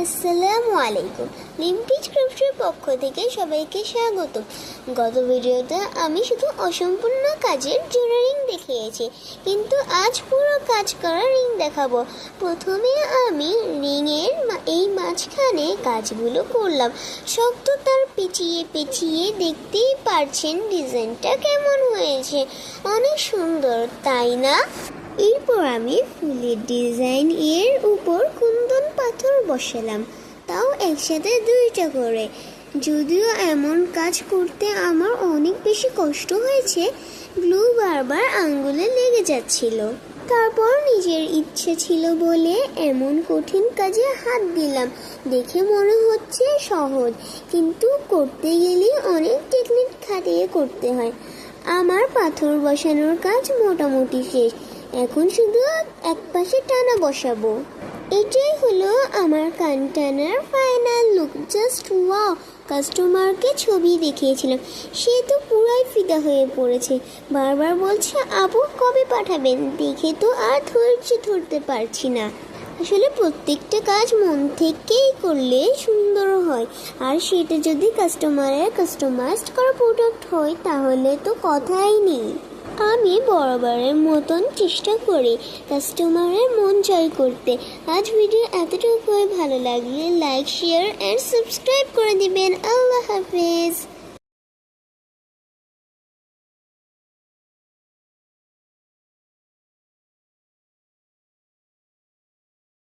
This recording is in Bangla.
আসসালামু আলাইকুম। লিম্পি স্ক্রিপ্টের পক্ষ থেকে সবাইকে স্বাগত। গত ভিডিওতে আমি শুধু অসম্পূর্ণ কাজের জোড়া রিং দেখিয়েছি, কিন্তু আজ পুরো কাজ করা রিং দেখাবো। প্রথমে আমি রিংয়ের এই মাঝখানে কাজগুলো করলাম। শক্ত তার পেঁচিয়ে পেঁচিয়ে দেখতেই পারছেন ডিজাইনটা কেমন হয়েছে, অনেক সুন্দর তাই না? এরপর আমি ফুলের ডিজাইন এর উপর কুন্দন পাথর বসালাম, তাও একসাথে 2টা করে। যদিও এমন কাজ করতে আমার অনেক বেশি কষ্ট হয়েছে, গ্লু বারবার আঙ্গুলে লেগে যাচ্ছিল। তারপর নিজের ইচ্ছে ছিল বলে এমন কঠিন কাজে হাত দিলাম। দেখে মনে হচ্ছে সহজ, কিন্তু করতে গেলে অনেক টেকনিক খাটিয়ে করতে হয়। আমার পাথর বসানোর কাজ মোটামুটি শেষ, এখন শুধু এক পাশে টানা বসাবো। এটাই হলো আমার কান টানার ফাইনাল লুক। Just wow! কাস্টমারকে ছবি দেখিয়েছিলাম, সে তো পুরাই ফিদা হয়ে পড়েছে। বারবার বলছে আপু কবে পাঠাবেন, দেখে তো আর ধৈর্য ধরতে পারছি না। আসলে প্রত্যেকটা কাজ মন থেকেই করলে সুন্দর হয়, আর সেটা যদি কাস্টমাইজড করা প্রোডাক্ট হয় তাহলে তো কথাই নেই। আমি বরাবরের মতন চেষ্টা করি কাস্টমারের মন জয় করতে। আজ ভিডিও এতটুকুই, ভালো লাগলে লাইক, শেয়ার অ্যান্ড সাবস্ক্রাইব করে দিবেন। আল্লাহ হাফেজ।